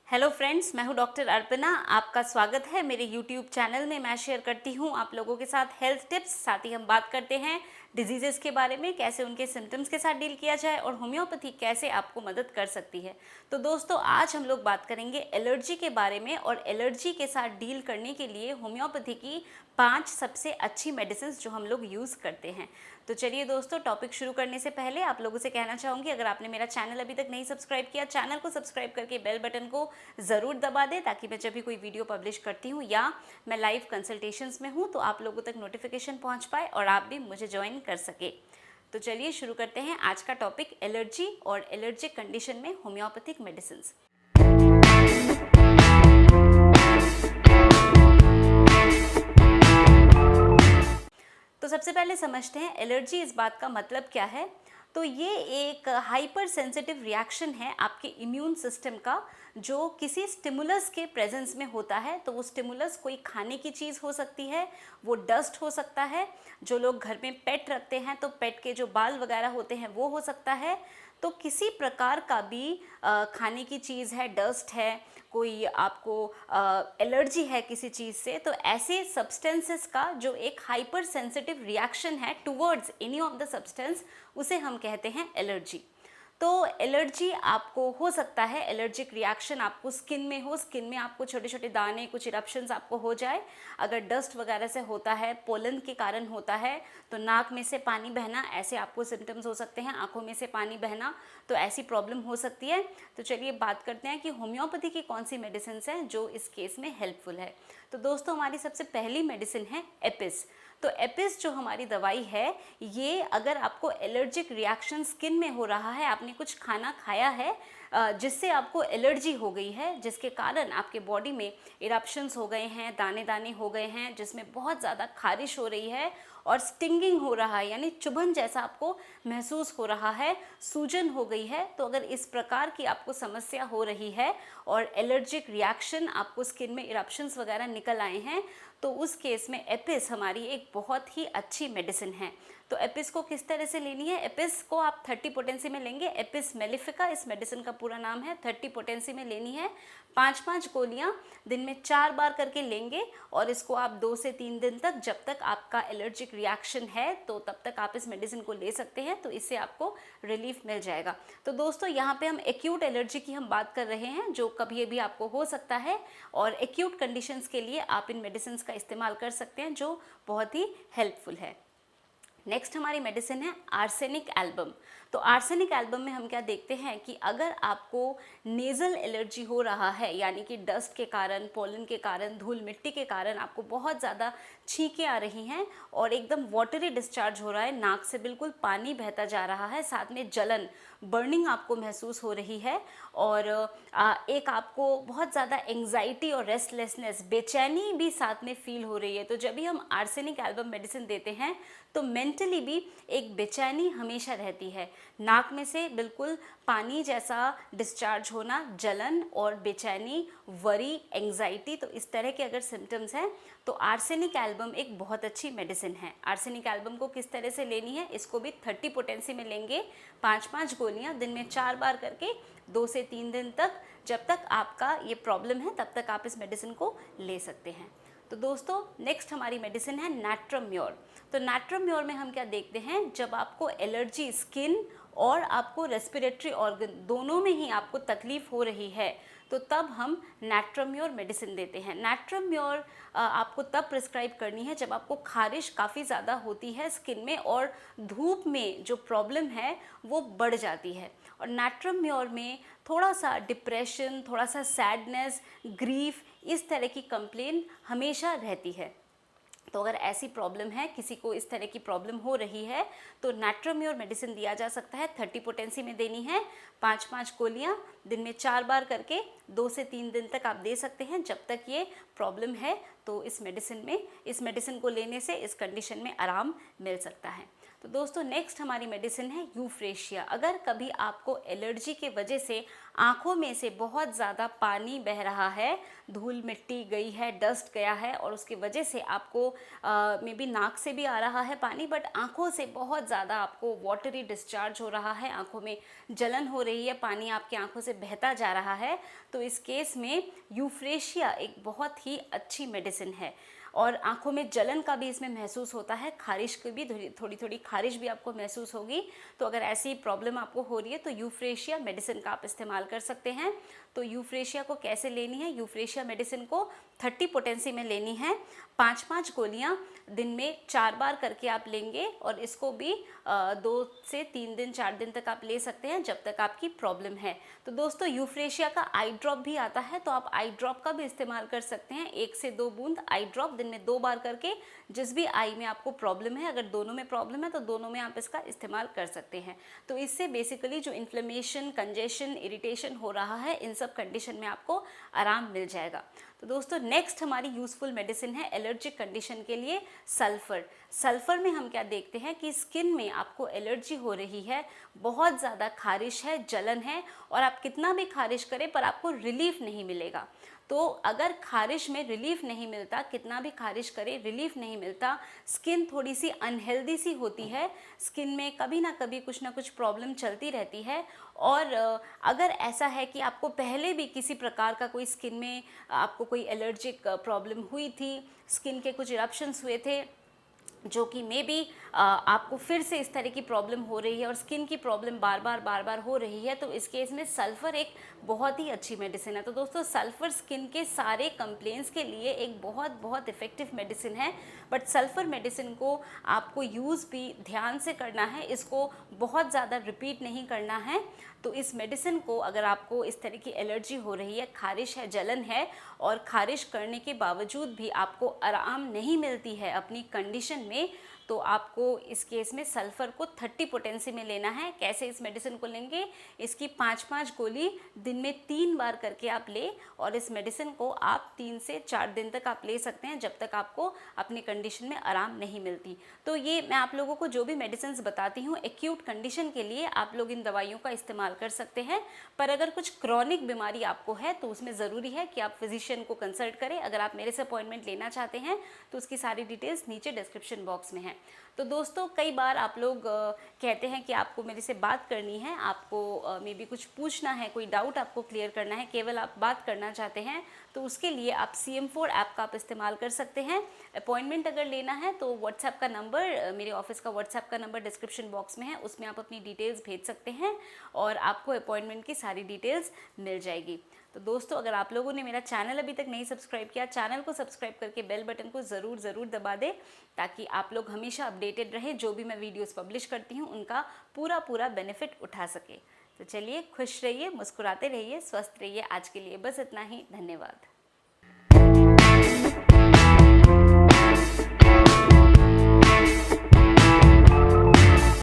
Hello friends, मैं हूं doctor Arpana. आपका स्वागत है मेरे यूट्यूब चैनल में। मैं शेयर करती हूं आप लोगों के साथ हेल्थ टिप्स, साथ ही हम बात करते हैं डिजीजेस के बारे में, कैसे उनके सिम्टम्स के साथ डील किया जाए और होम्योपैथी कैसे आपको मदद कर सकती है। तो दोस्तों, आज हम लोग बात करेंगे एलर्जी के बारे में और एलर्जी के साथ डील करने के लिए होम्योपैथी की 5 सबसे अच्छी मेडिसिन जो हम लोग यूज़ करते हैं। तो चलिए दोस्तों, टॉपिक शुरू करने से पहले आप लोगों से कहना चाहूँगी, अगर आपने मेरा चैनल अभी तक नहीं सब्सक्राइब किया, चैनल को सब्सक्राइब करके बेल बटन को ज़रूर दबा दें, ताकि मैं जब भी कोई वीडियो पब्लिश करती हूँ या मैं लाइव कंसल्टेशंस में हूँ तो आप लोगों तक नोटिफिकेशन पहुँच पाए और आप भी मुझे ज्वाइन कर सके। तो चलिए शुरू करते हैं आज का टॉपिक, एलर्जी और एलर्जिक कंडीशन में होम्योपैथिक मेडिसिन। तो सबसे पहले समझते हैं एलर्जी, इस बात का मतलब क्या है। तो ये एक हाइपर सेंसिटिव रिएक्शन है आपके इम्यून सिस्टम का, जो किसी स्टिमुलस के प्रेजेंस में होता है। तो वो स्टिमुलस कोई खाने की चीज़ हो सकती है, वो डस्ट हो सकता है, जो लोग घर में पेट रखते हैं तो पेट के जो बाल वगैरह होते हैं वो हो सकता है। तो किसी प्रकार का भी खाने की चीज़ है, डस्ट है, कोई आपको एलर्जी है किसी चीज़ से, तो ऐसे सब्सटेंसेस का जो एक हाइपर सेंसिटिव रिएक्शन है towards any of the substance, उसे हम कहते हैं एलर्जी। तो एलर्जी आपको हो सकता है, एलर्जिक रिएक्शन आपको स्किन में हो, स्किन में आपको छोटे छोटे दाने, कुछ इरप्शंस आपको हो जाए। अगर डस्ट वगैरह से होता है, पोलन के कारण होता है, तो नाक में से पानी बहना, ऐसे आपको सिम्टम्स हो सकते हैं। आंखों में से पानी बहना, तो ऐसी प्रॉब्लम हो सकती है। तो चलिए बात करते हैं कि होम्योपैथी की कौन सी मेडिसिन हैं जो इस केस में हेल्पफुल है। तो दोस्तों, हमारी सबसे पहली मेडिसिन है एपिस। तो एपिस जो हमारी दवाई है, ये अगर आपको एलर्जिक रिएक्शन स्किन में हो रहा है, आपने कुछ खाना खाया है जिससे आपको एलर्जी हो गई है, जिसके कारण आपके बॉडी में इरप्शंस हो गए हैं, दाने दाने हो गए हैं, जिसमें बहुत ज़्यादा खारिश हो रही है और स्टिंगिंग हो रहा है, यानी चुभन जैसा आपको महसूस हो रहा है, सूजन हो गई है। तो अगर इस प्रकार की आपको समस्या हो रही है और एलर्जिक रिएक्शन, आपको स्किन में इरप्शंस वगैरह निकल आए हैं, तो उस केस में एपिस हमारी एक बहुत ही अच्छी मेडिसिन है। तो एपिस को किस तरह से लेनी है? एपिस को आप 30 पोटेंसी में लेंगे। एपिस मेलिफिका इस मेडिसिन का पूरा नाम है। 30 पोटेंसी में लेनी है। 5-5 गोलियां दिन में 4 बार करके लेंगे और इसको आप 2 से 3 दिन तक, जब तक आपका एलर्जिक रिएक्शन है तो तब तक आप इस मेडिसिन को ले सकते हैं। तो इससे आपको रिलीफ मिल जाएगा। तो दोस्तों, यहाँ पे हम एक्यूट एलर्जी की हम बात कर रहे हैं, जो कभी भी आपको हो सकता है, और एक्यूट कंडीशंस के लिए आप इन मेडिसिन का इस्तेमाल कर सकते हैं, जो बहुत ही हेल्पफुल है। नेक्स्ट हमारी मेडिसिन है आर्सेनिक एल्बम। तो आर्सेनिक एल्बम में हम क्या देखते हैं कि अगर आपको नेज़ल एलर्जी हो रहा है, यानी कि डस्ट के कारण, पोलन के कारण, धूल मिट्टी के कारण आपको बहुत ज़्यादा छींकें आ रही हैं और एकदम वाटरी डिस्चार्ज हो रहा है, नाक से बिल्कुल पानी बहता जा रहा है, साथ में जलन, बर्निंग आपको महसूस हो रही है, और एक आपको बहुत ज़्यादा एंग्जाइटी और रेस्टलेसनेस, बेचैनी भी साथ में फील हो रही है। तो जब भी हम आर्सेनिक एल्बम मेडिसिन देते हैं तो मेंटली भी एक बेचैनी हमेशा रहती है, नाक में से बिल्कुल पानी जैसा डिस्चार्ज होना, जलन और बेचैनी, वरी, एंग्जाइटी, तो इस तरह के अगर सिम्टम्स हैं तो आर्सेनिक एल्बम एक बहुत अच्छी मेडिसिन है। आर्सेनिक एल्बम को किस तरह से लेनी है? इसको भी 30 पोटेंसी में लेंगे। 5-5 गोलियां दिन में 4 बार करके 2 से 3 दिन तक, जब तक आपका ये प्रॉब्लम है तब तक आप इस मेडिसिन को ले सकते हैं। तो दोस्तों, नेक्स्ट हमारी मेडिसिन है नैट्रम्योर। तो नैट्रम्योर में हम क्या देखते हैं, जब आपको एलर्जी स्किन और आपको रेस्पिरेटरी ऑर्गन दोनों में ही आपको तकलीफ हो रही है, तो तब हम नैट्रम्योर मेडिसिन देते हैं। नैट्रम्योर आपको तब प्रिस्क्राइब करनी है जब आपको खारिश काफ़ी ज़्यादा होती है स्किन में और धूप में जो प्रॉब्लम है वो बढ़ जाती है। और नैट्रम्योर में थोड़ा सा डिप्रेशन, थोड़ा सा सैडनेस, ग्रीफ, इस तरह की कंप्लेन हमेशा रहती है। तो अगर ऐसी प्रॉब्लम है, किसी को इस तरह की प्रॉब्लम हो रही है, तो नैट्रम्योर मेडिसिन दिया जा सकता है। 30 पोटेंसी में देनी है। 5-5 गोलियां दिन में 4 बार करके 2 से 3 दिन तक आप दे सकते हैं, जब तक ये प्रॉब्लम है। तो इस मेडिसिन को लेने से इस कंडीशन में आराम मिल सकता है। तो दोस्तों नेक्स्ट हमारी मेडिसिन है यूफ्रेशिया। अगर कभी आपको एलर्जी के वजह से आँखों में से बहुत ज़्यादा पानी बह रहा है, धूल मिट्टी गई है, डस्ट गया है और उसकी वजह से आपको मे बी नाक से भी आ रहा है पानी, बट आँखों से बहुत ज़्यादा आपको वाटरी डिस्चार्ज हो रहा है, आँखों में जलन हो रही है, पानी आपकी आँखों से बहता जा रहा है, तो इस केस में यूफ्रेशिया एक बहुत ही अच्छी मेडिसिन है। और आंखों में जलन का भी इसमें महसूस होता है, खारिश की भी थोड़ी थोड़ी खारिश भी आपको महसूस होगी। तो अगर ऐसी प्रॉब्लम आपको हो रही है तो यूफ्रेशिया मेडिसिन का आप इस्तेमाल कर सकते हैं। तो यूफ्रेशिया को कैसे लेनी है? यूफ्रेशिया मेडिसिन को 30 पोटेंसी में लेनी है। 5-5 गोलियां दिन में 4 बार करके आप लेंगे और इसको भी 2 से 3 दिन 4 दिन तक आप ले सकते हैं, जब तक आपकी प्रॉब्लम है। तो दोस्तों यूफ्रेशिया का आई ड्रॉप भी आता है, तो आप आई ड्रॉप का भी इस्तेमाल कर सकते हैं। 1 से 2 बूंद आई ड्रॉप दिन में 2 बार करके, जिस भी आई में आपको प्रॉब्लम है, अगर दोनों में प्रॉब्लम है तो दोनों में आप इसका इस्तेमाल कर सकते हैं। तो इससे बेसिकली जो इन्फ्लेमेशन, कंजेशन, इरिटेशन हो रहा है, इन सब कंडीशन में आपको आराम मिल जाएगा। तो दोस्तों नेक्स्ट हमारी यूज़फुल मेडिसिन है एलर्जिक कंडीशन के लिए सल्फ़र। सल्फ़र में हम क्या देखते हैं कि स्किन में आपको एलर्जी हो रही है, बहुत ज़्यादा खारिश है, जलन है और आप कितना भी खारिश करें पर आपको रिलीफ नहीं मिलेगा। तो अगर खारिश में रिलीफ नहीं मिलता, कितना भी खारिश करें रिलीफ नहीं मिलता, स्किन थोड़ी सी अनहेल्दी सी होती है, स्किन में कभी ना कभी कुछ ना कुछ प्रॉब्लम चलती रहती है। और अगर ऐसा है कि आपको पहले भी किसी प्रकार का कोई स्किन में आपको कोई एलर्जिक प्रॉब्लम हुई थी, स्किन के कुछ इरप्शंस हुए थे, जो कि मे बी आपको फिर से इस तरह की प्रॉब्लम हो रही है और स्किन की प्रॉब्लम बार बार हो रही है, तो इस केस में सल्फ़र एक बहुत ही अच्छी मेडिसिन है। तो दोस्तों सल्फ़र स्किन के सारे कंप्लेंट्स के लिए एक बहुत इफ़ेक्टिव मेडिसिन है। बट सल्फ़र मेडिसिन को आपको यूज़ भी ध्यान से करना है, इसको बहुत ज़्यादा रिपीट नहीं करना है। तो इस मेडिसिन को अगर आपको इस तरह की एलर्जी हो रही है, खारिश है, जलन है और खारिश करने के बावजूद भी आपको आराम नहीं मिलती है अपनी कंडीशन में, तो आपको इस केस में सल्फ़र को 30 पोटेंसी में लेना है। कैसे इस मेडिसिन को लेंगे? इसकी 5-5 गोली दिन में 3 बार करके आप ले और इस मेडिसिन को आप 3 से 4 दिन तक आप ले सकते हैं, जब तक आपको अपनी कंडीशन में आराम नहीं मिलती। तो ये मैं आप लोगों को जो भी मेडिसिन बताती हूँ एक्यूट कंडीशन के लिए आप लोग इन दवाइयों का इस्तेमाल कर सकते हैं। पर अगर कुछ क्रॉनिक बीमारी आपको है तो उसमें ज़रूरी है कि आप फिजिशियन को कंसल्ट करें। अगर आप मेरे से अपॉइंटमेंट लेना चाहते हैं तो उसकी सारी डिटेल्स नीचे डिस्क्रिप्शन बॉक्स में है। तो दोस्तों कई बार आप लोग कहते हैं कि आपको मेरे से बात करनी है, आपको मे बी कुछ पूछना है, कोई डाउट आपको क्लियर करना है, केवल आप बात करना चाहते हैं, तो उसके लिए आप CM4 ऐप का आप इस्तेमाल कर सकते हैं। अपॉइंटमेंट अगर लेना है तो व्हाट्सएप का नंबर, मेरे ऑफिस का व्हाट्सएप का नंबर डिस्क्रिप्शन बॉक्स में है, उसमें आप अपनी डिटेल्स भेज सकते हैं और आपको अपॉइंटमेंट की सारी डिटेल्स मिल जाएगी। तो दोस्तों अगर आप लोगों ने मेरा चैनल अभी तक नहीं सब्सक्राइब किया, चैनल को सब्सक्राइब करके बेल बटन को ज़रूर दबा दें, ताकि आप लोग हमेशा अपडेटेड रहें, जो भी मैं वीडियोस पब्लिश करती हूँ उनका पूरा बेनिफिट उठा सके। तो चलिए खुश रहिए, मुस्कुराते रहिए, स्वस्थ रहिए। आज के लिए बस इतना ही, धन्यवाद।